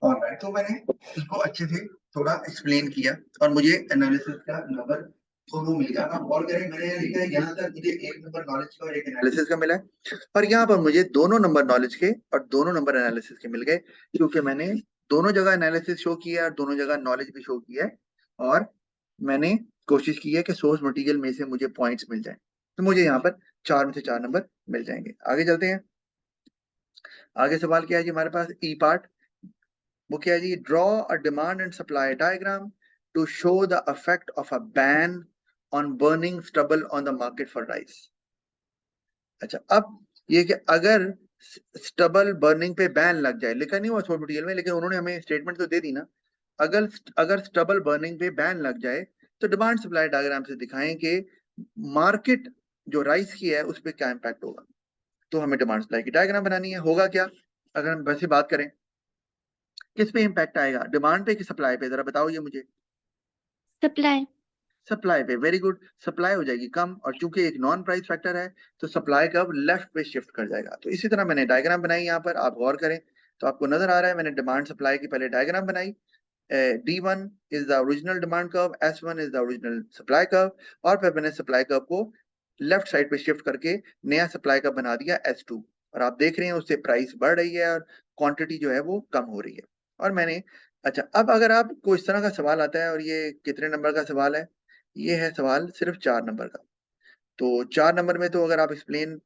Alright, तो मैंने इसको अच्छे से थोड़ा एक्सप्लेन किया और मुझे एनालिसिस का नंबर दोनों मिल गया। आप और करें, मैंने लिखा है यहाँ तक मुझे एक नंबर नॉलेज का और एक एनालिसिस का मिला है, और यहाँ पर मुझे दोनों नंबर नॉलेज के और दोनों नंबर एनालिसिस के मिल गए, क्योंकि मैंने दोनों जगह एनालिसिस शो किया है और दोनों जगह नॉलेज भी शो किया है, और मैंने कोशिश की है कि सोर्स मटेरियल में से मुझे पॉइंट्स मिल जाए, तो मुझे यहाँ पर 4 में से 4 नंबर मिल जाएंगे। आगे चलते हैं। आगे सवाल क्या है जी हमारे पास, ई पार्ट। वो क्या है जी, draw a demand and supply diagram to show the effect of a ban on burning stubble on the market for rice. अच्छा, अब ये कि अगर स्टबल बर्निंग पे बैन लग जाए, लिखा नहीं हुआ सोर्स मटेरियल में, लेकिन उन्होंने हमें स्टेटमेंट तो दे दी ना, अगर अगर स्टबल बर्निंग पे बैन लग जाए तो डिमांड सप्लाई डायग्राम से दिखाएं कि मार्केट जो राइस की है उस पर क्या इम्पैक्ट होगा। तो हमें डिमांड सप्लाई की डायग्राम बनानी है। होगा क्या, अगर हम वैसे बात करें, किस पे इम्पैक्ट आएगा, डिमांड पे कि सप्लाई पे, जरा बताओ ये मुझे। सप्लाई। सप्लाई पे, वेरी गुड। सप्लाई हो जाएगी कम, और चूंकि एक नॉन प्राइस फैक्टर है तो सप्लाई कर्व लेफ्ट पे शिफ्ट कर जाएगा। तो इसी तरह मैंने डायग्राम बनाई, यहाँ पर आप गौर करें तो आपको नजर आ रहा है, मैंने डिमांड सप्लाई की पहले डायग्राम बनाई। D1 is the original demand curve, S1 is the original supply curve, और फिर मैंने सप्लाई कर्व को लेफ्ट साइड पे शिफ्ट करके नया सप्लाई कर्व बना दिया S2, और आप देख रहे हैं उससे प्राइस बढ़ रही है और क्वांटिटी जो है वो कम हो रही है। और मैंने, अच्छा, अब अगर आपको इस तरह का सवाल आता है, और ये कितने नंबर का सवाल है, ये है सवाल सिर्फ 4 नंबर का, तो 4 नंबर में तो अगर आप एक्सप्लेन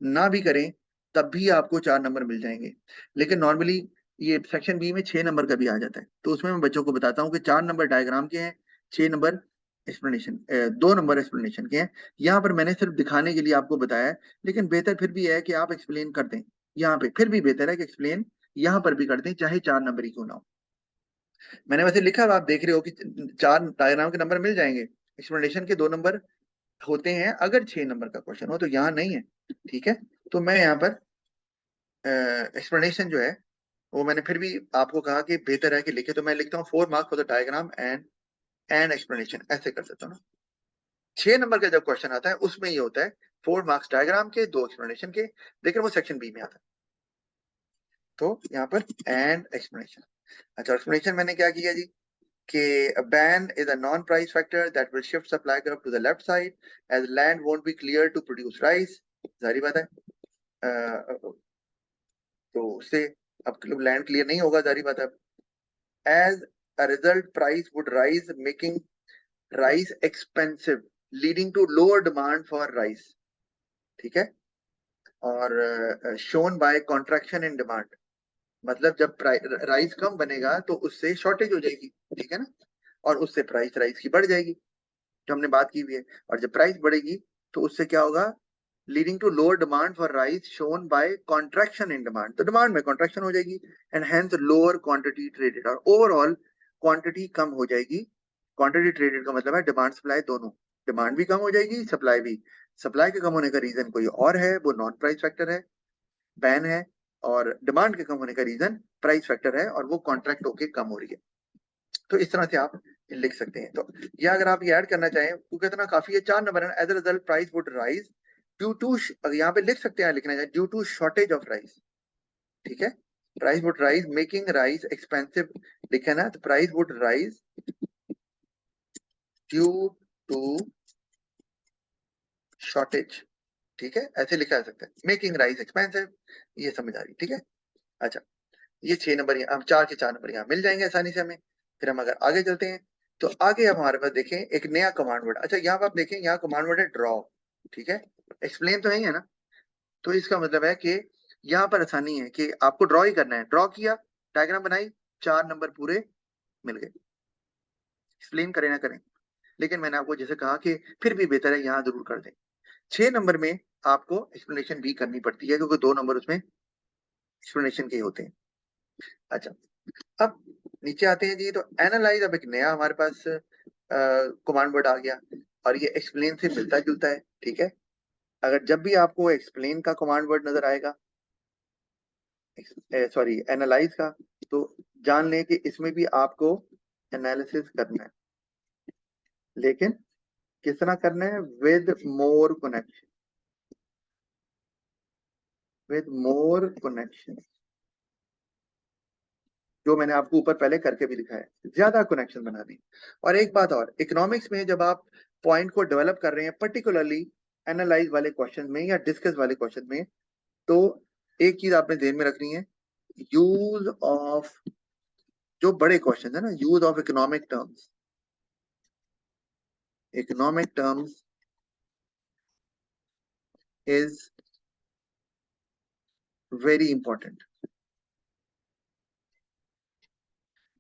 ना भी करें तब भी आपको 4 नंबर मिल जाएंगे, लेकिन नॉर्मली ये सेक्शन बी में 6 नंबर का भी आ जाता है, तो उसमें मैं बच्चों को बताता हूँ कि 4 नंबर डायग्राम के हैं, 6 नंबर एक्सप्लेनेशन, 2 नंबर एक्सप्लेनेशन के हैं। यहाँ पर मैंने सिर्फ दिखाने के लिए आपको बताया है, लेकिन बेहतर फिर भी है कि आप एक्सप्लेन कर दें। यहाँ पे फिर भी बेहतर है कि एक्सप्लेन यहाँ पर भी कर दें, चाहे 4 नंबर ही क्यों ना हो। मैंने वैसे लिखा है, आप देख रहे हो कि 4 डायग्राम के नंबर मिल जाएंगे, एक्सप्लेनेशन के 2 नंबर होते हैं अगर 6 नंबर का क्वेश्चन हो, तो यहाँ नहीं है। ठीक है, तो मैं यहाँ पर एक्सप्लेनेशन जो है वो मैंने फिर भी आपको कहा कि बेहतर है कि लिखे, तो मैं लिखता हूँ 4 marks for the diagram and explanation, ऐसे कर सकता हूँ ना। 6 नंबर का जब क्वेश्चन आता है उसमें ये होता है 4 मार्क्स डायग्राम के, 2 एक्सप्लेनेशन के, लेकिन वो सेक्शन बी में आता है। तो यहाँ पर एंड एक्सप्लेनेशन। अच्छा, एक्सप्लेनेशन मैंने क्या किया जी, कि a ban is a non-price factor that will shift supply curve to the left side as land won't be cleared to produce rice। जारी बात है, तो उससे अब लैंड क्लियर नहीं होगा, जारी बात है। As a result, price would rise, making rice expensive, leading to lower demand for rice। ठीक है, और shown by contraction in demand, मतलब जब राइस कम बनेगा तो उससे शॉर्टेज हो जाएगी, ठीक है ना, और उससे प्राइस राइस की बढ़ जाएगी, जो हमने बात की हुई है। और जब प्राइस बढ़ेगी तो उससे क्या होगा, leading to lower demand for rice shown by contraction in demand, तो डिमांड में कॉन्ट्रैक्शन हो जाएगी, and hence lower quantity traded, और ओवरऑल क्वांटिटी कम हो जाएगी। क्वांटिटी ट्रेडेड का मतलब है डिमांड सप्लाई दोनों, डिमांड भी कम हो जाएगी, सप्लाई भी। सप्लाई के कम होने का रीजन कोई और है, वो नॉन प्राइस फैक्टर है, बैन है, और डिमांड के कम होने का रीजन प्राइस फैक्टर है, और वो कॉन्ट्रैक्ट होके कम हो रही है। तो इस तरह से आप लिख सकते हैं। तो ये अगर आप ये ऐड करना चाहें तो कितना काफी है, 4 नंबर है। As a result price would rise due to, यहाँ पे लिख सकते हैं, लिखना है due to shortage of rice. ठीक है, price would rise making rice expensive, लिखा ना, तो price would rise due to shortage. ठीक है, ऐसे लिखा जा सकता है, मेकिंग राइस एक्सपेंसिव, ये समझ आ रही, ठीक है। अच्छा, ये 6 नंबर, हम 4 के 4 नंबर यहाँ मिल जाएंगे आसानी से हमें। फिर हम अगर आगे चलते हैं तो आगे अब हमारे पास देखें एक नया कमांड वर्ड। अच्छा, यहाँ पर आप देखें, यहाँ कमांड वर्ड है ड्रॉ। ठीक है, एक्सप्लेन तो नहीं है ना, तो इसका मतलब है कि यहाँ पर आसानी है कि आपको ड्रॉ ही करना है। ड्रॉ किया, डायग्राम बनाई, 4 नंबर पूरे मिल गए। एक्सप्लेन करें ना करें, लेकिन मैंने आपको जैसे कहा कि फिर भी बेहतर है यहाँ जरूर कर दें। 6 नंबर में आपको एक्सप्लेनेशन भी करनी पड़ती है, क्योंकि 2 नंबर उसमें एक्सप्लेनेशन के होते हैं। अच्छा, अब नीचे आते हैं जी, तो एनालाइज, अब एक नया हमारे पास कमांड वर्ड आ गया, और ये एक्सप्लेन से मिलता जुलता है। ठीक है, अगर जब भी आपको एक्सप्लेन का कमांड वर्ड नजर आएगा, सॉरी एनालाइज का, तो जान लें कि इसमें भी आपको एनालिसिस करना है, लेकिन किस तरह करना है, with more connection, with more connection. जो मैंने आपको ऊपर पहले करके भी दिखाया है, ज्यादा कनेक्शन बना दें। और एक बात और, इकोनॉमिक्स में जब आप पॉइंट को डेवलप कर रहे हैं, पर्टिकुलरली एनालाइज वाले क्वेश्चन में या डिस्कस वाले क्वेश्चन में, तो एक चीज आपने ध्यान में रखनी है, यूज ऑफ, जो बड़े क्वेश्चन है ना, use of economic terms is very important.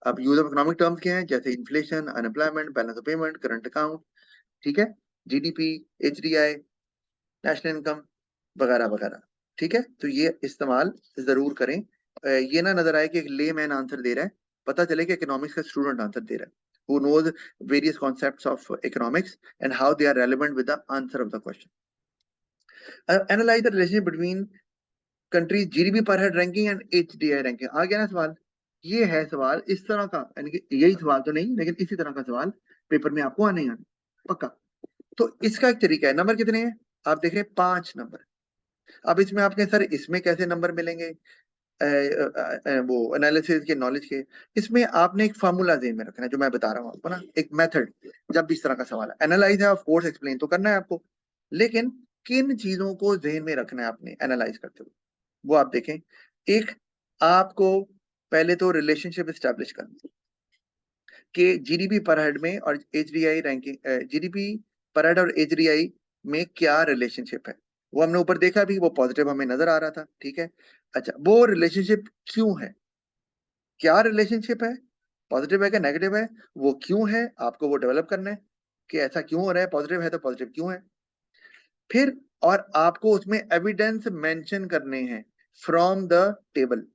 अब यूज ऑफ इकोनॉमिक टर्म्स क्या है, जैसे inflation, unemployment, balance of payment, current account, ठीक है, जीडीपी, एचडीआई, नेशनल इनकम वगैरह वगैरह, ठीक है। तो ये इस्तेमाल जरूर करें। ये ना नजर आए कि एक ले मैन आंसर दे रहा है, पता चले कि इकोनॉमिक्स का स्टूडेंट आंसर दे रहा है, who knows various concepts of economics and how they are relevant with the answer of the question. Analyze the relationship between countries GDP per head ranking and HDI ranking. आ गया ना सवाल? ये है सवाल इस तरह का, यानी कि यही सवाल तो नहीं, लेकिन इसी तरह का सवाल पेपर में आपको आने आने पक्का। तो इसका एक तरीका है, नंबर कितने हैं आप देख रहे हैं, 5 नंबर। अब इसमें आपके सर इसमें कैसे नंबर मिलेंगे, वो एनालिसिस के नॉलेज के, इसमें आपने एक फार्मूला ज़हन में रखना है, जो मैं बता रहा हूँ आपको ना, एक मेथड। जब भी इस तरह का सवाल है, एनालाइज है ऑफ कोर्स, एक्सप्लेन तो करना है आपको, लेकिन किन चीजों को ज़हन में रखना है आपने एनालाइज करते हुए, वो आप देखें। एक, आपको पहले तो रिलेशनशिप एस्टेब्लिश करना है कि जीडीपी पर हेड में और HDI ranking, GDP per head और एचडीआई में क्या रिलेशनशिप है। वो हमने ऊपर देखा भी, वो पॉजिटिव हमें नजर आ रहा था, ठीक है। अच्छा, वो रिलेशनशिप क्यों है, क्या रिलेशनशिप है, पॉजिटिव है कि नेगेटिव है, वो क्यों है, आपको वो डेवलप करना है कि ऐसा क्यों हो रहा है, पॉजिटिव है तो पॉजिटिव क्यों है। फिर और आपको उसमें एविडेंस मेंशन करने हैं फ्रॉम द टेबल,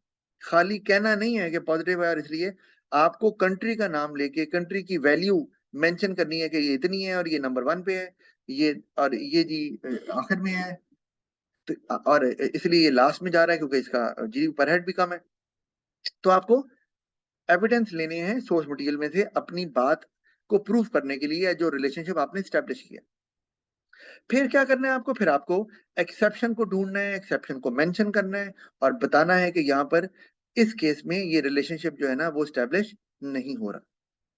खाली कहना नहीं है कि पॉजिटिव है और इसलिए, आपको कंट्री का नाम लेके कंट्री की वैल्यू मेंशन करनी है कि ये इतनी है और ये नंबर 1 पे है, ये और ये जी आखिर में है, तो और इसलिए ये लास्ट में जा रहा है क्योंकि इसका जीडीपी पर हेड भी कम है। तो आपको एविडेंस लेने हैं सोर्स मटेरियल में से अपनी बात को प्रूफ करने के लिए, जो रिलेशनशिप आपने स्टैब्लिश किया। फिर क्या करना है आपको, फिर आपको एक्सेप्शन को ढूंढना है, एक्सेप्शन को मेंशन करना है और बताना है कि यहाँ पर इस केस में ये रिलेशनशिप जो है ना वो स्टैब्लिश नहीं हो रहा।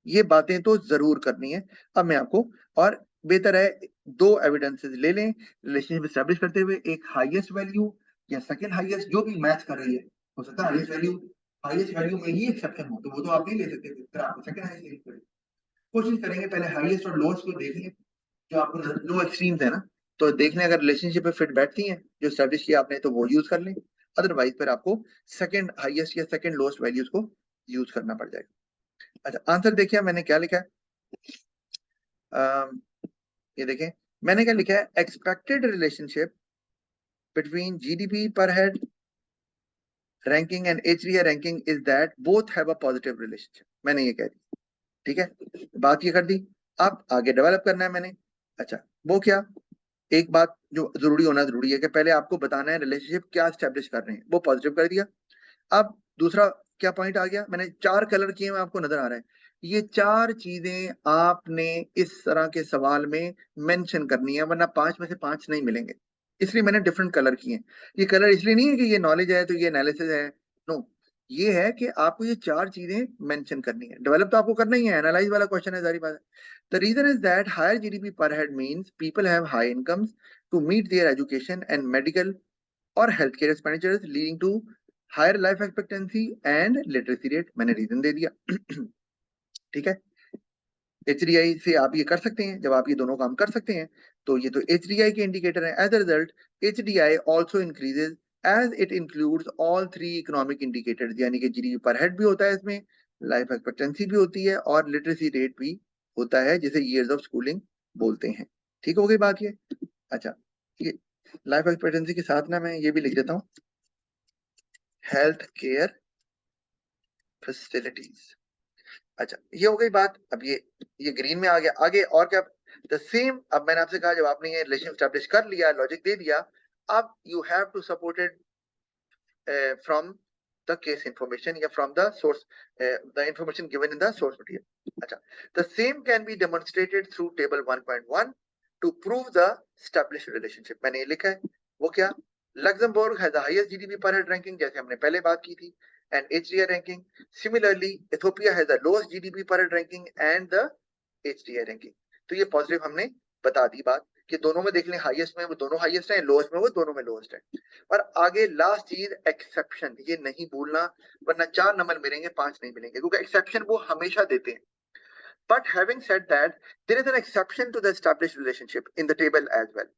ये बातें तो जरूर करनी है। अब मैं आपको, और बेहतर है 2 एविडेंसेस ले लें रिलेशनशिप स्टैब्लिश करते हुए, एक हाईएस्ट वैल्यू या सेकंड हाईएस्ट, जो भी मैच कर रही है, हो सकता है हाईएस्ट वैल्यू में ही एक्सेप्शन हो, तो वो तो आप नहीं ले सकते, फिर आपको सेकंड हाईएस्ट लेनी पड़ेगी। कोशिश करेंगे पहले हाईएस्ट और लोएस्ट को देख लें, जो आपको नो एक्सट्रीम्स है ना, तो देखने अगर रिलेशनशिप में फिट बैठती हैं जो स्टैब्लिश किया आपने, तो वो यूज कर लें, अदरवाइज फिर आपको सेकंड हाईएस्ट या सेकंड लोएस्ट वैल्यूज को यूज करना पड़ जाएगा। अच्छा, आंसर देखिए मैंने क्या लिखा है, ये देखें मैंने क्या लिखा है, expected relationship between GDP per head ranking and HDI ranking is that both have a positive relationship, मैंने ये कह दी, ठीक है, बात ये कर दी। अब आगे डेवलप करना है मैंने। अच्छा, वो क्या, एक बात जो जरूरी होना जरूरी है कि पहले आपको बताना है रिलेशनशिप क्या स्टैब्लिश कर रहे हैं, वो पॉजिटिव कर दिया। अब दूसरा क्या पॉइंट आ गया, मैंने 4 कलर किए हुए आपको नजर आ रहा है, ये 4 चीजें आपने इस तरह के सवाल में मेंशन करनी है, वरना 5 में से 5 नहीं मिलेंगे, इसलिए मैंने डिफरेंट कलर किए। ये कलर इसलिए नहीं है कि ये नॉलेज है तो ये एनालिसिस है, नो, ये है कि आपको ये 4 चीजें मेंशन करनी है, डेवलप तो आपको करना ही है, एनालाइज वाला क्वेश्चन है, सारी बात है। The reason is that higher GDP per head means people have high incomes to meet their education and medical और health care expenditures leading to higher life expectancy and literacy rate, मैंने reason दे दिया। ठीक है, HDI से आप ये कर सकते हैं, जब आप ये दोनों काम कर सकते हैं, तो ये तो एचडीआई के इंडिकेटर है। As a result HDI also increases as it includes all 3 economic indicators, यानी कि जीडीपी पर हेड भी होता है इसमें, लाइफ एक्सपेक्टेंसी भी होती है और लिटरेसी रेट भी होता है, जिसे ईयर्स ऑफ स्कूलिंग बोलते हैं। ठीक हो गई बात ये। अच्छा, ये लाइफ एक्सपेक्टेंसी के साथ ना मैं ये भी लिख देता हूँ, हेल्थ केयर फैसिलिटीज। अच्छा, ये हो गई बात। अब ये ग्रीन में आ गया, आगे और क्या, द सेम। अब मैंने आपसे कहा जब आपने ये रिलेशन स्टैब्लिश कर लिया, लॉजिक दे दिया, अब you have to support it from the case information या from the source, the information given in the source material. अच्छा, the same can be demonstrated through table 1.1 to prove the established relationship, मैंने ये लिखा है। वो क्या, Luxembourg has the highest GDP per head ranking, जैसे हमने पहले बात की थी, and HDI ranking. Similarly, Ethiopia has the lowest GDP per head ranking and the HDI ranking. तो ये पॉजिटिव हमने बता दी बात कि दोनों में देख लें, हाईएस्ट में वो दोनों हाईएस्ट है, लोएस्ट में वो दोनों में लोएस्ट है। और आगे लास्ट चीज एक्सेप्शन, ये नहीं भूलना, वरना 4 नंबर मिलेंगे 5 नहीं मिलेंगे, क्योंकि एक्सेप्शन वो हमेशा देते हैं। But having said that, there is an exception to the established relationship in the table as well.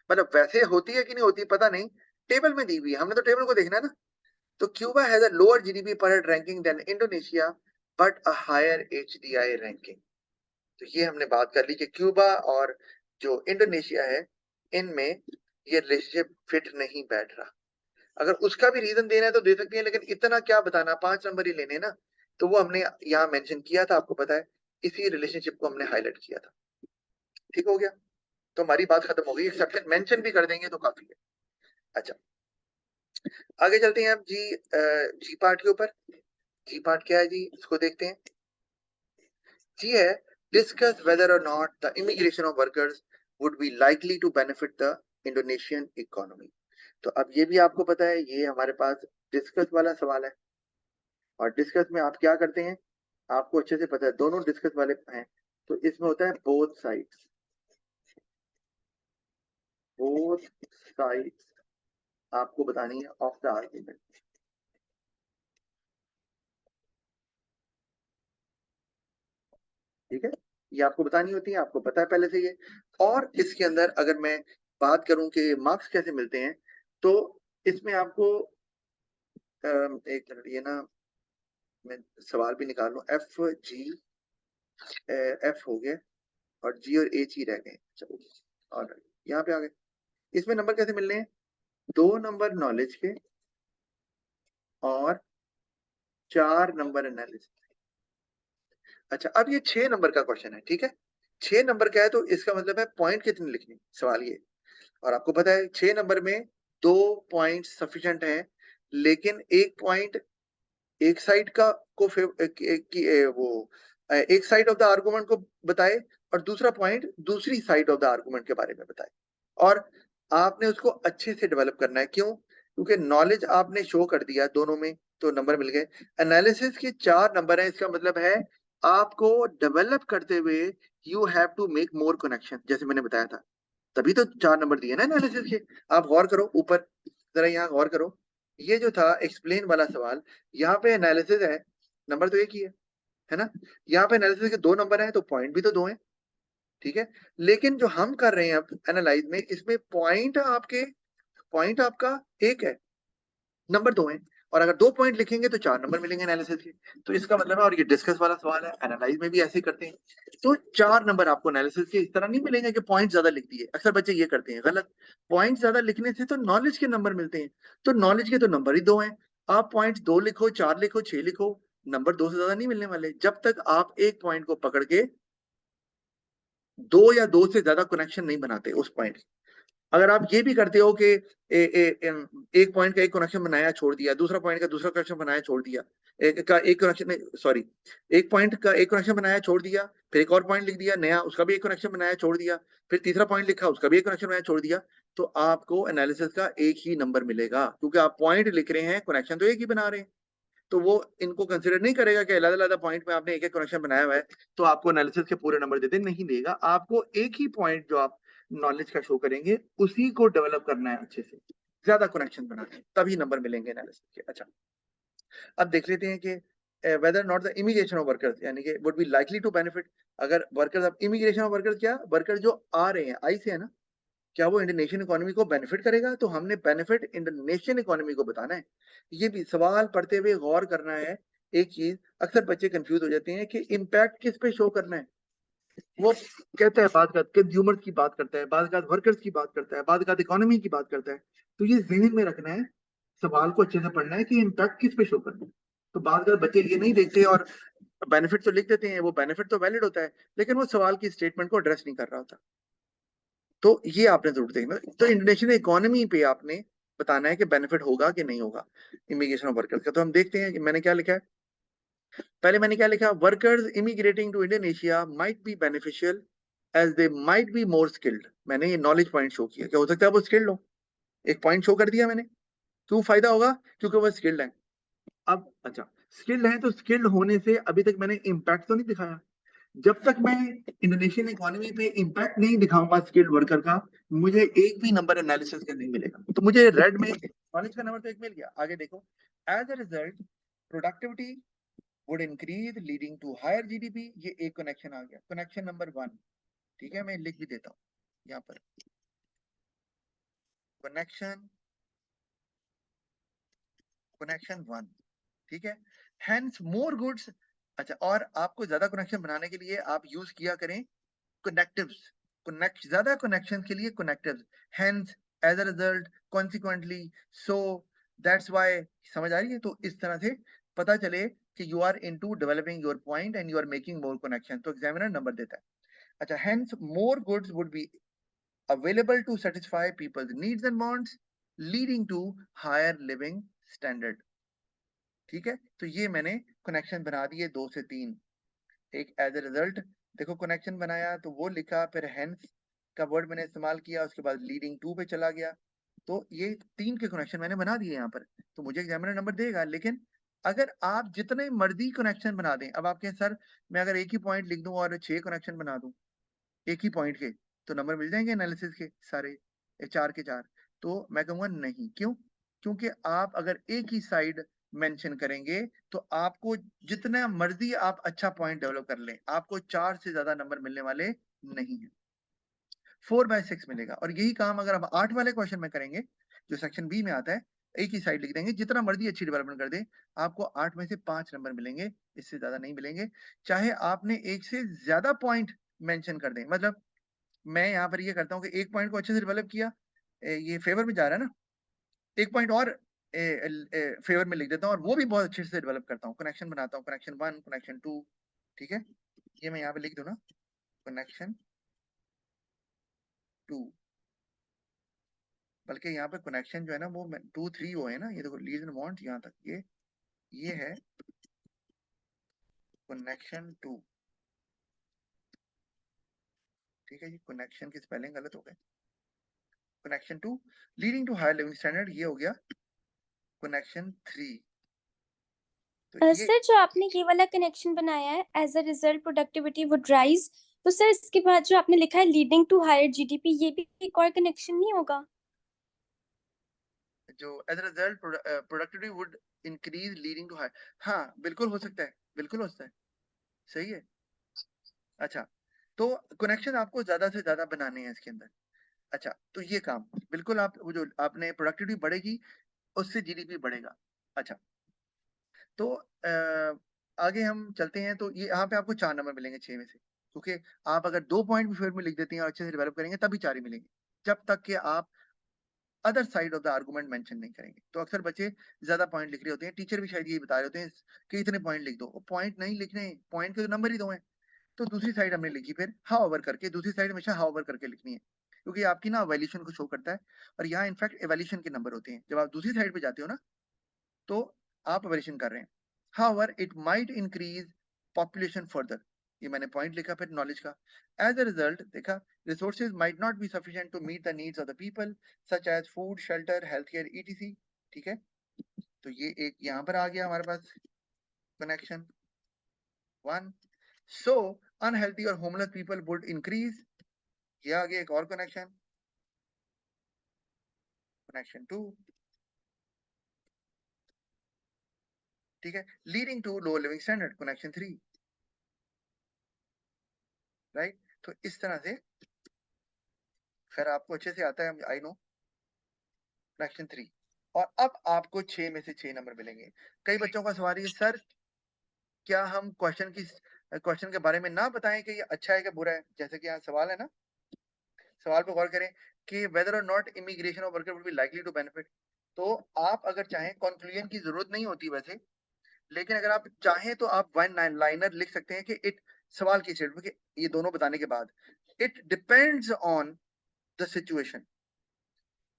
मतलब वैसे होती है कि नहीं होती पता नहीं, टेबल में दी हुई है, हमने तो टेबल को देखना है ना। तो Cuba has a lower GDP per head ranking than Indonesia but a higher HDI ranking. तो ये हमने बात कर ली कि क्यूबा और जो इंडोनेशिया है इनमें ये रिलेशनशिप फिट नहीं बैठ रहा। अगर उसका भी रीजन देना है तो दे सकती है, लेकिन इतना क्या बताना, 5 नंबर ही लेने ना। तो वो हमने यहाँ मेंशन किया था, आपको पता है, इसी रिलेशनशिप को हमने हाईलाइट किया था। ठीक हो गया, तो हमारी बात खत्म हो गई, एक्सेप्शन मेंशन भी कर देंगे तो काफी है। अच्छा, आगे चलते हैं अब जी पार्ट के ऊपर। जी पार्ट क्या है जी, इसको देखते हैं। जी है, डिस्कस वेदर और not the immigration of workers would be likely to benefit the Indonesian economy. तो अब ये भी आपको पता है, ये हमारे पास डिस्कस वाला सवाल है, और डिस्कस में आप क्या करते हैं, आपको अच्छे से पता है, दोनों डिस्कस वाले हैं। तो इसमें होता है बोथ साइड्स, बोथ साइड्स आपको बतानी है ऑफ द आर्गुमेंट। ठीक है, ये आपको बतानी होती है, आपको पता है पहले से ये। और इसके अंदर अगर मैं बात करूं कि मार्क्स कैसे मिलते हैं, तो इसमें आपको एक मिनट, ये ना मैं सवाल भी निकाल लूं। एफ जी, एफ हो गया और जी और एच ही रह गए। चलो, और यहाँ पे आ गए। इसमें नंबर कैसे मिलने हैं, 2 नंबर नॉलेज के और 4 नंबर एनालिसिस। अच्छा, अब ये 6 नंबर का क्वेश्चन है, ठीक है। 6 नंबर का है, तो इसका मतलब है पॉइंट कितने लिखने, सवाल ये। और आपको पता है 6 नंबर में 2 पॉइंट सफिशिएंट है, लेकिन एक पॉइंट एक साइड का को एक साइड ऑफ द आर्गुमेंट को बताए, और दूसरा पॉइंट दूसरी साइड ऑफ द आर्गुमेंट के बारे में बताए। और आपने उसको अच्छे से डेवलप करना है, क्यों, क्योंकि नॉलेज आपने शो कर दिया दोनों में, तो नंबर मिल गए। एनालिसिस के 4 नंबर है, इसका मतलब है आपको डेवलप करते हुए you have to make more connection, जैसे मैंने बताया था, तभी तो 4 नंबर दिए ना एनालिसिस के। आप गौर करो ऊपर, जरा यहाँ गौर करो, ये जो था एक्सप्लेन वाला सवाल, यहाँ पे एनालिसिस है, नंबर तो एक ही है ना। यहाँ पे एनालिसिस के 2 नंबर है, तो पॉइंट भी तो 2 है, ठीक है। लेकिन जो हम कर रहे हैं अब एनालाइज में, इसमें पॉइंट आपका एक है, नंबर 2 है। और अगर 2 पॉइंट लिखेंगे तो 4 नंबर मिलेंगे एनालिसिस के। तो इसका मतलब है, और ये डिस्कस वाला सवाल है, एनालाइज में भी ऐसे ही करते हैं, तो 4 नंबर आपको एनालिसिस के इस तरह नहीं मिलेंगे कि पॉइंट ज्यादा लिख दिए। अक्सर बच्चे ये करते हैं गलत, पॉइंट ज्यादा लिखने से तो नॉलेज के नंबर मिलते हैं, तो नॉलेज के तो नंबर ही 2 हैं। आप पॉइंट 2 लिखो, 4 लिखो, 6 लिखो, नंबर 2 से ज्यादा नहीं मिलने वाले, जब तक आप एक पॉइंट को पकड़ के 2 या 2 से ज्यादा कनेक्शन नहीं बनाते उस पॉइंट। अगर आप ये भी करते हो कि एक पॉइंट का एक कनेक्शन बनाया छोड़ दिया, दूसरा पॉइंट का दूसरा कनेक्शन बनाया छोड़ दिया, एक कनेक्शन, सॉरी, एक पॉइंट का एक कनेक्शन बनाया छोड़ दिया, फिर एक और पॉइंट लिख दिया नया, उसका भी एक कनेक्शन बनाया छोड़ दिया, फिर तीसरा पॉइंट लिखा, उसका भी एक कनेक्शन बनाया छोड़ दिया, तो आपको एनालिसिस का एक ही नंबर मिलेगा, क्योंकि आप पॉइंट लिख रहे हैं, कनेक्शन तो एक ही बना रहे हैं। तो वो इनको कंसिडर नहीं करेगा कि अलग अलग पॉइंट में आपने एक एक कनेक्शन बनाया हुआ है, तो आपको एनालिसिस के पूरे नंबर देते नहीं देगा। आपको एक ही पॉइंट जो आप नॉलेज का शो करेंगे, उसी को डेवलप करना है अच्छे से, ज्यादा कनेक्शन बनाना है, तभी नंबर मिलेंगे एनालिसिस के। अच्छा, अब देख लेते हैं कि whether not the immigration of workers, यानी कि would be likely to benefit, अगर वर्कर्स, अब इमिग्रेशन ऑफ वर्कर्स क्या, वर्कर जो आ रहे हैं, आई से है ना, क्या वो इंडोनेशियन इकोनॉमी को बेनिफिट करेगा, तो हमने बेनिफिट इंडोनेशियन इकोनॉमी को बताना है। ये भी सवाल पढ़ते हुए गौर करना है। एक चीज अक्सर बच्चे कंफ्यूज हो जाते हैं कि इम्पैक्ट किस पे शो करना है। वो कहता है, बाद का कंज्यूमर्स की बात करता है, बाद का वर्कर्स की बात करता है, बाद का इकोनॉमी की बात करता है। तो ये जहन में रखना है, सवाल को अच्छे से पढ़ना है कि इम्पैक्ट किस पे शो करना है। तो बाद का बच्चे ये नहीं देखते और बेनिफिट तो लिख देते हैं, वो बेनिफिट तो वैलिड होता है, लेकिन वो सवाल की स्टेटमेंट को एड्रेस नहीं कर रहा होता। तो ये आपने जरूर देखना। तो इंडोनेशियन इकोनॉमी पे आपने बताना है कि बेनिफिट होगा कि नहीं होगा इमिग्रेशन ऑफ वर्कर्स का। तो हम देखते हैं कि मैंने क्या लिखा है। पहले मैंने क्या लिखा, workers immigrating to Indonesia might be beneficial as they might be more skilled. मैंने ये नॉलेज पॉइंट शो किया, क्या हो सकता है वो स्किल्ड हो, एक पॉइंट शो कर दिया मैंने। क्यों फायदा होगा, क्योंकि वो स्किल्ड है। अब अच्छा, स्किल्ड है तो स्किल्ड होने से अभी तक मैंने इम्पैक्ट तो नहीं दिखाया। जब तक मैं इंडोनेशियन इकोनॉमी पे इम्पैक्ट नहीं दिखाऊंगा स्किल्ड वर्कर का, मुझे एक भी नंबर एनालिसिस का नहीं मिलेगा। तो मुझे रेड में नॉलेज का नंबर तो एक मिल गया। आगे देखो, as a result productivity would increase leading to higher GDP. ये एक कनेक्शन आ गया, कनेक्शन नंबर 1। ठीक है, मैं लिख भी देता हूँ यहाँ पर, कनेक्शन 1। ठीक है, हेंस मोर गुड्स। अच्छा, और आपको ज्यादा कनेक्शन बनाने के लिए आप यूज किया करें connectives, connect ज्यादा कनेक्शन के लिए connectives, hence as a result consequently so that's why। समझ आ रही है? तो इस तरह से पता चले कि you are into developing your point and you are making more connection, तो एग्जामिनर नंबर देता है। अच्छा, hence more goods would be available to satisfy people's needs and wants leading to higher living standard। ठीक है, तो ये मैंने connection बना दिए 2 से 3। एक एज ए रिजल्ट, देखो कनेक्शन बनाया तो वो लिखा, फिर हेंस का वर्ड मैंने इस्तेमाल किया, उसके बाद लीडिंग टू पे चला गया। तो ये 3 के कनेक्शन मैंने बना दिए यहाँ पर, तो मुझे एग्जामिनर नंबर देगा। लेकिन अगर आप जितने मर्जी कनेक्शन बना दें, अब आपके सर मैं अगर एक ही पॉइंट लिख दूं और 6 कनेक्शन बना दूं एक ही पॉइंट के, तो नंबर मिल जाएंगे एनालिसिस के सारे 4 के 4। तो मैं कहूंगा नहीं। क्यों? क्योंकि आप अगर एक ही साइड मेंशन करेंगे तो आपको जितना मर्जी आप अच्छा पॉइंट डेवलप कर लें, आपको 4 से ज्यादा नंबर मिलने वाले नहीं है, 4/6 मिलेगा। और यही काम अगर आप 8 वाले क्वेश्चन में करेंगे, जो सेक्शन बी में आता है, एक ही साइड लिख देंगे, जितना मर्जी अच्छी डेवलपमेंट कर दे, आपको 8 में से 5 नंबर मिलेंगे, इससे ज्यादा नहीं मिलेंगे। चाहे आपने एक से ज्यादा पॉइंट मेंशन कर दें। मतलब मैं यहाँ पर ये करता हूँ कि एक पॉइंट को अच्छे से डेवलप किया, ये फेवर में जा रहा है ना, एक पॉइंट और फेवर में लिख देता हूँ और वो भी बहुत अच्छे से डेवलप करता हूँ, कनेक्शन बनाता हूँ, कनेक्शन 1, कनेक्शन 2। ठीक है, ये मैं यहाँ पे लिख दूँ ना, कनेक्शन 2। बल्कि यहाँ पे कनेक्शन जो है ना वो 2 3 वो है ना, ये देखो लीज एंड वांट यहाँ तक, ये है कनेक्शन 2। ठीक है जी, कनेक्शन की स्पेलिंग गलत हो गए, connection 2 leading to higher living standard, ये हो गया कनेक्शन 3। तो ये सर जो आपने ये वाला कनेक्शन बनाया है, as a result productivity would rise, तो सर इसके बाद जो आपने लिखा है लीडिंग टू हायर जीडीपी, ये भी एक और कनेक्शन नहीं होगा? जो as a result productivity would increase leading to higher, हाँ बिल्कुल हो सकता है, बिल्कुल हो सकता है, सही है। अच्छा, तो कनेक्शन आपको ज्यादा से ज्यादा बनाने हैं इसके अंदर। अच्छा, तो ये काम बिल्कुल आप, वो जो आपने प्रोडक्टिविटी बढ़ेगी उससे जीडीपी बढ़ेगा। अच्छा, तो आगे हम चलते हैं। तो ये यहाँ पे आपको 4 नंबर मिलेंगे 6 में से, क्योंकि आप अगर 2 पॉइंट भी फेवर में लिख देती हैं और अच्छे से डेवलप करेंगे तभी 4 ही मिलेंगे, जब तक कि आप other side of the argument mention नहीं करेंगे। तो अक्सर बच्चे ज्यादा पॉइंट लिख रहे होते हैं, टीचर भी शायद यही बता रहे होते हैं कि इतने पॉइंट लिख दो, पॉइंट नहीं लिखने, पॉइंट के तो नंबर ही दो हैं। तो दूसरी साइड हमने लिखी फिर हाउ ओवर करके, दूसरी साइड हमेशा हाउ ओवर करके लिखनी है, क्योंकि आपकी ना वैल्यूएशन को शो करता है, और यहाँ इनफैक्ट एवैल्यूएशन के नंबर होते हैं। जब आप दूसरी साइड पे जाते हो ना, तो आप एवैल्यूएशन कर रहे हैं। However it might increase population further, ये मैंने पॉइंट लिखा फिर नॉलेज का। एज अ रिजल्ट देखा, resources might not be sufficient to meet the needs of the people such as food, shelter, health care, ETC. ठीक है, तो ये एक यहाँ पर आ गया हमारे पास कनेक्शन 1। सो अनहेल्थी और होमलेस पीपल वुड इंक्रीज, ये आ गया एक और कनेक्शन, कनेक्शन 2। ठीक है, leading to low living standard, connection 3। Right, तो इस तरह से खैर आपको अच्छे से आता है, आई नो, कनेक्शन 3। और अब आपको 6 में से 6 नंबर मिलेंगे। कई बच्चों का सवाल है, सर क्या हम क्वेश्चन के बारे में ना बताएं कि ये अच्छा है कि बुरा है? जैसे कि यहाँ सवाल है ना, सवाल पर गौर करें कि वेदर और not immigration of worker will be likely to benefit. तो आप अगर चाहें, कंक्लूजन की जरूरत नहीं होती वैसे, लेकिन अगर आप चाहें तो आप वन लाइनर लिख सकते हैं कि इट, सवाल की स्टेटमेंट के ये दोनों बताने के बाद, it depends on the situation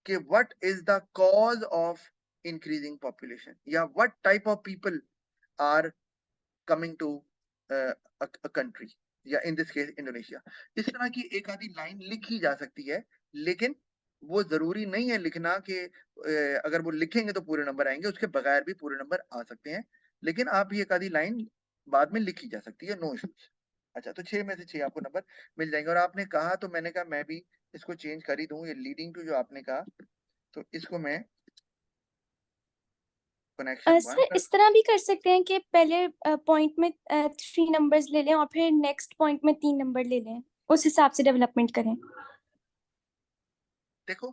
कि what is the cause of increasing population, या what type of people are coming to a country, या इन दिस केस इंडोनेशिया। इस तरह की एक आधी लाइन लिखी जा सकती है, लेकिन वो जरूरी नहीं है लिखना कि अगर वो लिखेंगे तो पूरे नंबर आएंगे, उसके बगैर भी पूरे नंबर आ सकते हैं, लेकिन आप ये एक आधी लाइन बाद में लिखी जा सकती है, नो इश्यूज। अच्छा, तो 6 में से 6 आपको नंबर मिल जाएंगे। और आपने कहा तो मैंने कहा मैं भी इसको चेंज कर ही दूं, ये लीडिंग टू जो आपने कहा, तो इसको मैं कनेक्शन 1 सर कर। इस तरह भी कर सकते हैं कि पहले पॉइंट में 3 नंबर्स ले लें और फिर नेक्स्ट पॉइंट में 3 नंबर ले लें, उस हिसाब से डेवलपमेंट करें। देखो,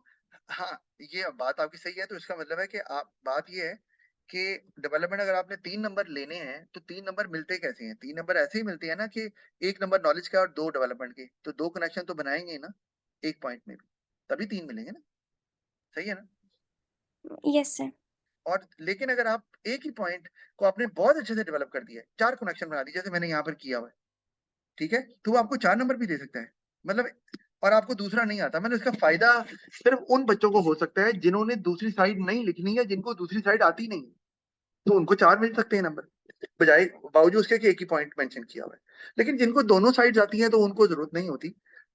हाँ, ये बात आपकी सही है। तो इसका मतलब है कि आप, बात ये है कि डेवलपमेंट अगर आपने 3 नंबर लेने हैं तो 3 नंबर मिलते कैसे हैं? 3 नंबर ऐसे ही मिलते हैं ना कि 1 नंबर नॉलेज का और 2 डेवलपमेंट के, तो 2 कनेक्शन तो बनाएंगे ही ना एक पॉइंट में भी, तभी 3 मिलेंगे ना। सही है ना? Yes sir. और लेकिन अगर आप एक ही पॉइंट को आपने बहुत अच्छे से डेवलप कर दिया है, 4 कनेक्शन बना दिए जैसे मैंने यहाँ पर किया हुआ है, ठीक है, तो वो आपको 4 नंबर भी दे सकता है, मतलब, और आपको दूसरा नहीं आता। मतलब इसका फायदा सिर्फ उन बच्चों को हो सकता है जिन्होंने दूसरी साइड नहीं लिखनी है, जिनको दूसरी साइड आती नहीं है, तो उनको 4 मिल सकते हैं नंबर, बजाय बावजूद उसके कि एक ही पॉइंट मेंशन किया हुआ है। लेकिन जिनको दोनों साइड्स आती हैं तो उनको जरूरत नहीं होती।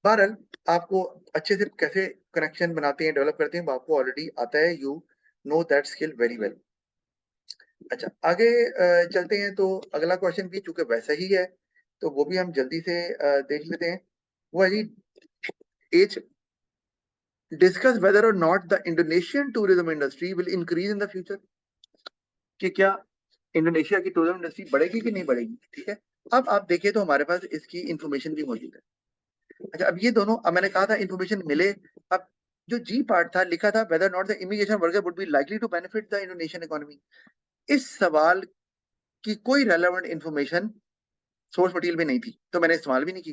बहरहाल, आपको अच्छे से कैसे कनेक्शन बनाते हैं, डेवलप करते हैं, वो आपको ऑलरेडी आता है, you know that skill very well. अच्छा, आगे चलते हैं। तो अगला क्वेश्चन भी चूंकि वैसा ही है, तो वो भी हम जल्दी से देख लेते हैं। वो है जी, एज, डिस्कस वेदर और not the Indonesian tourism industry will increase in the future, कि क्या इंडोनेशिया की टूरिज्म इंडस्ट्री बढ़ेगी कि नहीं बढ़ेगी। ठीक है, अब आप देखें तो हमारे पास इसकी इंफॉर्मेशन भी मौजूद है। अच्छा, अब ये दोनों, अब मैंने कहा था इंफॉर्मेशन मिले। अब जो जी पार्ट था, लिखा था whether not the immigration worker would be likely to benefit the Indonesian economy, इस सवाल की कोई रेलेवेंट इंफॉर्मेशन सोर्स मटेरियल में नहीं थी, तो मैंने इस्तेमाल भी नहीं की।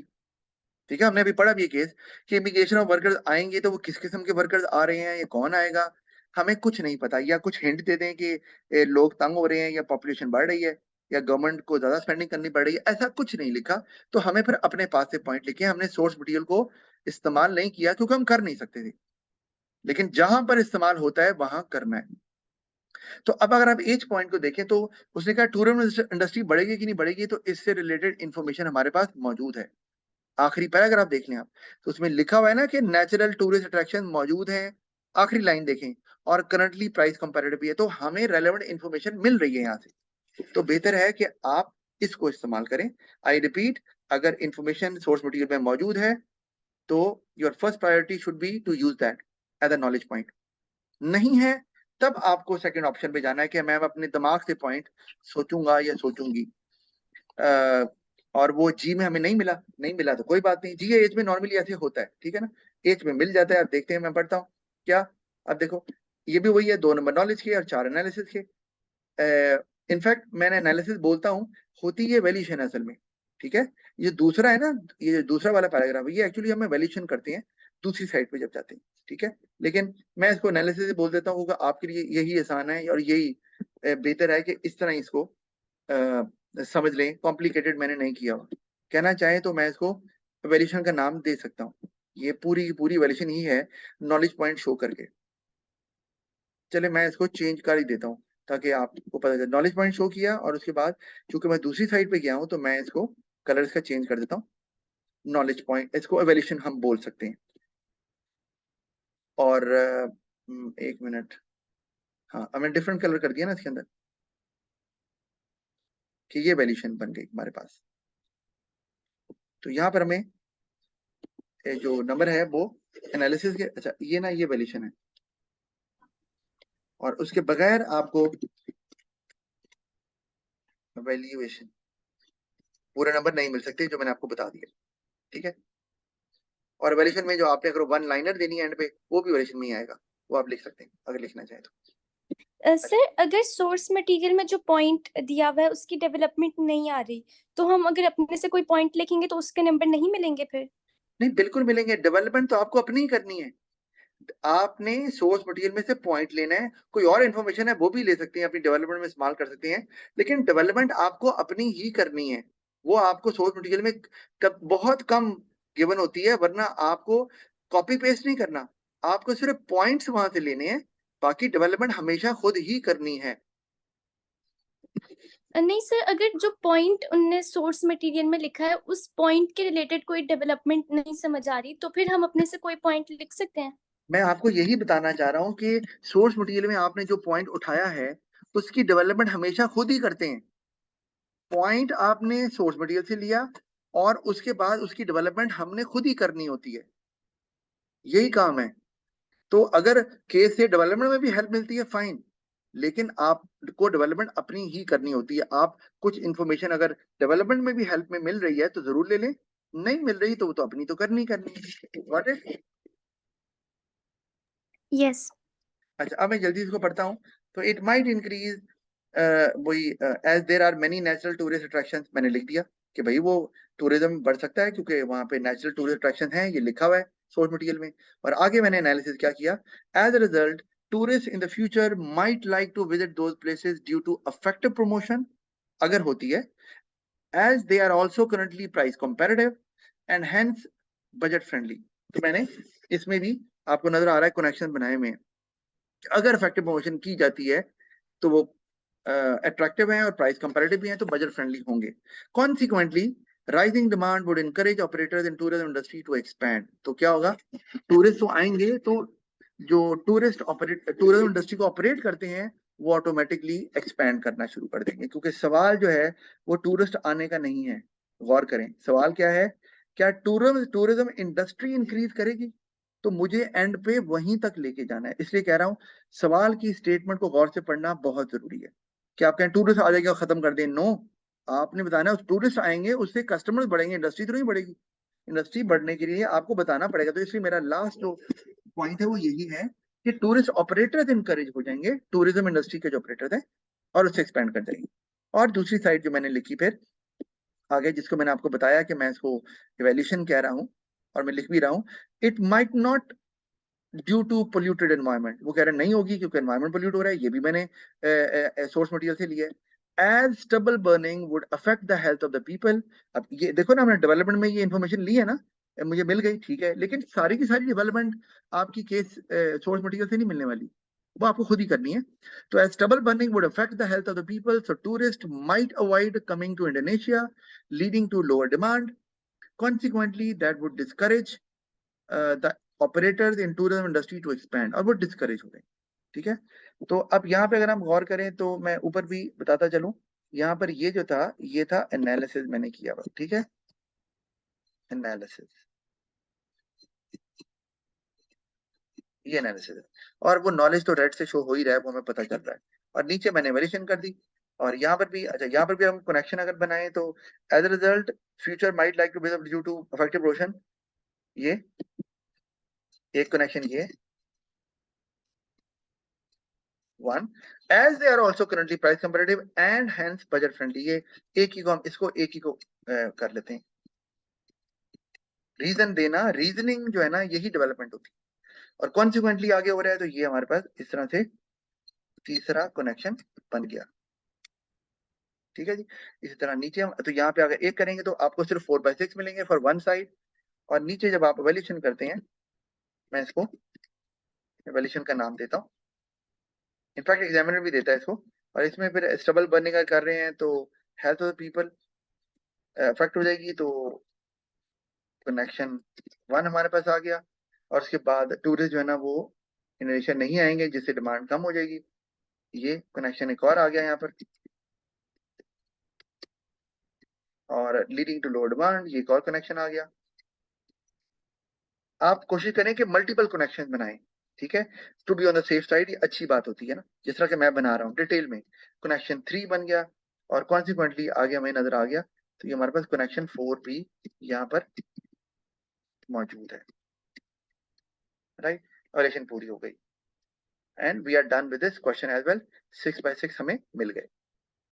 ठीक है, हमने अभी पढ़ा भी ये केस कि इमिग्रेशन ऑफ वर्कर्स आएंगे तो वो किस किस्म के वर्कर्स आ रहे हैं, ये कौन आएगा, हमें कुछ नहीं पता। या कुछ हिंट दे दें कि लोग तंग हो रहे हैं, या पॉपुलेशन बढ़ रही है, या गवर्नमेंट को ज्यादा स्पेंडिंग करनी पड़ रही है, ऐसा कुछ नहीं लिखा। तो हमें फिर अपने पास से पॉइंट लिखे, हमने सोर्स मटेरियल को इस्तेमाल नहीं किया क्योंकि हम कर नहीं सकते थे। लेकिन जहां पर इस्तेमाल होता है वहां करना है। तो अब अगर आप एज पॉइंट को देखें तो उसने कहा टूरिज्म इंडस्ट्री बढ़ेगी कि नहीं बढ़ेगी, तो इससे रिलेटेड इंफॉर्मेशन हमारे पास मौजूद है। आखिरी पैराग्राफ देख लें आप, तो उसमें लिखा हुआ है ना कि नेचुरल टूरिस्ट अट्रैक्शन मौजूद है। आखिरी लाइन देखें, और करंटली प्राइस कंपैरेटिव भी है, तो हमें रेलेवेंट इंफॉर्मेशन मिल रही है यहाँ से। तो बेहतर है कि आप इसको इस्तेमाल करें। आई रिपीट, अगर इंफॉर्मेशन सोर्स मटेरियल में मौजूद है तो your first priority should be to use that as a knowledge point. नहीं है, तब आपको सेकंड ऑप्शन पे जाना है कि मैं अपने दिमाग से पॉइंट सोचूंगा या सोचूंगी। अ, और वो जी में हमें नहीं मिला, नहीं मिला तो कोई बात नहीं, जी एज में नॉर्मली ऐसे होता है, ठीक है ना, एज में मिल जाता है। अब देखते हैं, मैं पढ़ता हूँ क्या। अब देखो, ये भी वही है, 2 नंबर नॉलेज के और 4 एनालिसिस के। इनफैक्ट मैंने एनालिसिस बोलता हूँ, होती ये वैल्यूएशन असल में। ठीक है, ये दूसरा है ना, ये दूसरा वाला पैराग्राफ है, ये एक्चुअली हमें वैल्यूएशन करते हैं दूसरी साइड पे जब जाते हैं। ठीक है, लेकिन मैं इसको एनालिसिस बोल देता हूँ, आपके लिए यही आसान है और यही बेहतर है कि इस तरह इसको समझ लें। कॉम्प्लिकेटेड मैंने नहीं किया हुआ, कहना चाहे तो मैं इसको वैल्यूएशन का नाम दे सकता हूँ। ये पूरी की पूरी वैल्यूएशन ही है, नॉलेज पॉइंट शो करके। चले, मैं इसको चेंज कर ही देता हूँ ताकि आपको पता चले। नॉलेज पॉइंट शो किया और उसके बाद चूंकि मैं दूसरी साइड पे गया हूँ तो मैं इसको कलर इसका चेंज कर देता हूँ। नॉलेज पॉइंट, इसको एवोल्यूशन हम बोल सकते हैं। और 1 मिनट, हाँ, हमने डिफरेंट कलर कर दिया ना इसके अंदर, कि ये वैल्यूएशन बन गई हमारे पास। तो यहाँ पर हमें जो नंबर है वो एनालिसिस के, अच्छा ये ना, ये वैल्यूएशन है, और उसके बगैर आपको वैल्यूएशन पूरे नंबर नहीं मिल सकते, जो मैंने आपको बता दिया। ठीक है, और वैल्यूएशन में जो आपने अगर वन लाइनर देनी है एंड पे, वो भी वैल्यूएशन में ही आएगा, वो आप लिख सकते हैं अगर लिखना चाहें तो। अच्छा, सर अगर सोर्स मटेरियल में जो पॉइंट दिया हुआ है उसकी डेवलपमेंट नहीं आ रही, तो हम अगर अपने से कोई पॉइंट लिखेंगे तो उसके नंबर नहीं मिलेंगे फिर? नहीं, बिल्कुल मिलेंगे। डेवलपमेंट तो आपको अपनी ही करनी है। आपने सोर्स मटेरियल में से पॉइंट लेना है, कोई और इन्फॉर्मेशन है वो भी ले सकते हैं, अपनी डेवलपमेंट में इस्तेमाल कर सकते हैं, लेकिन डेवलपमेंट आपको अपनी ही करनी है। वो आपको सोर्स मटेरियल में बहुत कम गिवन होती है, वरना आपको कॉपी पेस्ट नहीं करना, आपको सिर्फ पॉइंट्स वहां से लेने हैं, बाकी डेवलपमेंट हमेशा खुद ही करनी है। नहीं सर, अगर जो पॉइंट उनने सोर्स मटेरियल में लिखा है उस पॉइंट के रिलेटेड कोई डेवलपमेंट नहीं समझ आ रही, तो फिर हम अपने से कोई पॉइंट लिख सकते हैं? मैं आपको यही बताना चाह रहा हूँ कि सोर्स मटेरियल में आपने जो पॉइंट उठाया है उसकी डेवलपमेंट हमेशा खुद ही करते हैं। पॉइंट आपने सोर्स मटेरियल से लिया और उसके बाद उसकी डेवलपमेंट हमने खुद ही करनी होती है, यही काम है। तो अगर केस से डेवलपमेंट में भी हेल्प मिलती है फाइन, लेकिन आपको डेवलपमेंट अपनी ही करनी होती है। आप कुछ इंफॉर्मेशन अगर डेवलपमेंट में भी हेल्प में मिल रही है तो जरूर ले लें, नहीं मिल रही तो वो तो अपनी तो करनी है। Got it? यस। अच्छा, अब मैं जल्दी इसको पढ़ता हूँ। तो इट माइट इंक्रीज, वही, as there are many natural tourist attractions, मैंने लिख दिया कि भाई वो टूरिज्म बढ़ सकता है क्योंकि वहां पे नेचुरल टूरिस्ट अट्रैक्शन है, ये लिखा हुआ है सोर्स मटेरियल में। और आगे मैंने एनालिसिस क्या किया, as a result tourist in the future might like to visit those places due to effective promotion, अगर होती है, as they are also currently price comparative and hence budget friendly. तो मैंने इसमें भी आपको नजर आ रहा है कनेक्शन बनाए हुए हैं। अगर इफेक्टिव प्रमोशन की जाती है तो वो अट्रैक्टिव हैं और प्राइस कंपैरेटिव भी हैं तो बजट फ्रेंडली होंगे। Consequently rising demand would encourage operators in tourism industry to expand. तो क्या होगा, टूरिस्ट तो आएंगे तो जो टूरिज्म इंडस्ट्री को ऑपरेट करते हैं वो ऑटोमेटिकली एक्सपैंड करना शुरू कर देंगे, क्योंकि सवाल जो है वो टूरिस्ट आने का नहीं है। गौर करें, सवाल क्या है, क्या टूरिज्म इंडस्ट्री इंक्रीज करेगी? तो मुझे एंड पे वहीं तक लेके जाना है, इसलिए कह रहा हूं सवाल की स्टेटमेंट को गौर से पढ़ना बहुत जरूरी है। कि आप कहें टूरिस्ट आ जाएगा खत्म कर दें, नो, आपने बताना है टूरिस्ट आएंगे उससे कस्टमर्स बढ़ेंगे, इंडस्ट्री तो नहीं बढ़ेगी। इंडस्ट्री बढ़ने के लिए आपको बताना पड़ेगा। तो इसलिए मेरा लास्ट जो पॉइंट है वो यही है कि टूरिस्ट ऑपरेटर्स इनकरेज हो जाएंगे, टूरिज्म इंडस्ट्री के जो ऑपरेटर्स हैं, और उससे एक्सपेंड कर जाएंगे। और दूसरी साइड जो मैंने लिखी फिर आगे, जिसको मैंने आपको बताया कि मैं इसको इवेल्यूशन कह रहा हूँ और मैं लिख भी रहा हूँ, it might not due to polluted environment. वो कह रहे नहीं होगी क्योंकि एनवायरमेंट पोल्यूट हो रहा है, ये भी मैंने सोर्स मटेरियल से लिया है। As stubble burning would affect the health of the people. अब ये देखो ना, हमने डेवलपमेंट में ये इन्फॉर्मेशन ली है ना, मुझे मिल गई, ठीक है, लेकिन सारी की सारी डेवलपमेंट आपकी केस सोर्स मटेरियल से नहीं मिलने वाली, वो आपको खुद ही करनी है। तो as stubble burning would affect the health of the people, so tourist might avoid coming to Indonesia, leading to lower demand. Consequently that would discourage the operators in tourism industry to expand, और वो discourage हो गए। ठीक है, तो अब यहाँ पे अगर हम गौर करें तो मैं ऊपर भी बताता चलूं, यहाँ पर ये जो था ये था एनालिसिस मैंने किया हुआ, ठीक है, एनालिसिस, ये एनालिसिस है। और वो नॉलेज तो रेड से शो हो ही रहा है, वो हमें पता चल रहा है। और नीचे मैंने वेरिएशन कर दी। और यहाँ पर भी, अच्छा, यहाँ पर भी हम कनेक्शन अगर बनाए तो as a result future might like to visit due to effective erosion, ये एक कनेक्शन, ये one, as they are also currently price competitive and hence budget friendly। ये एक ही को हम इसको एक ही को कर लेते हैं। रीजन देना, रीजनिंग जो है ना, यही डेवलपमेंट होती है। और कॉन्सिक्वेंटली आगे हो रहा है तो ये हमारे पास इस तरह से तीसरा कनेक्शन बन गया। ठीक है जी, इसी तरह नीचे हम तो यहाँ पे अगर एक करेंगे तो आपको सिर्फ 4/6 मिलेंगे फॉर वन साइड। और नीचे जब आप वैल्यूएशन करते हैं, मैं इसको वैल्यूएशन का नाम देता हूँ, इनफैक्ट एग्जामिनर भी देता है इसको। और इसमें फिर स्टेबल बनने का कर रहे हैं तो हेल्थ ऑफ पीपल अफेक्ट हो जाएगी, तो कनेक्शन 1 हमारे पास आ गया। और उसके बाद टूरिस्ट जो है ना वो इंडोनेशिया नहीं आएंगे, जिससे डिमांड कम हो जाएगी। ये कनेक्शन एक और आ गया यहाँ पर, और लीडिंग टू लो डिमांड, ये एक और कनेक्शन आ गया। आप कोशिश करें कि मल्टीपल कनेक्शन बनाएं, ठीक है, to be on the safe side, ये अच्छी बात होती है ना, जिस तरह के मैं बना रहा हूँ डिटेल में। कनेक्शन 3 बन गया और कॉन्सिक्वेंटली आगे हमें नजर आ गया, तो ये हमारे पास कनेक्शन 4 भी यहाँ पर मौजूद है, राइट, ऑपरेशन पूरी हो गई। And we are done with this question as well. 6/6 हमें मिल गए।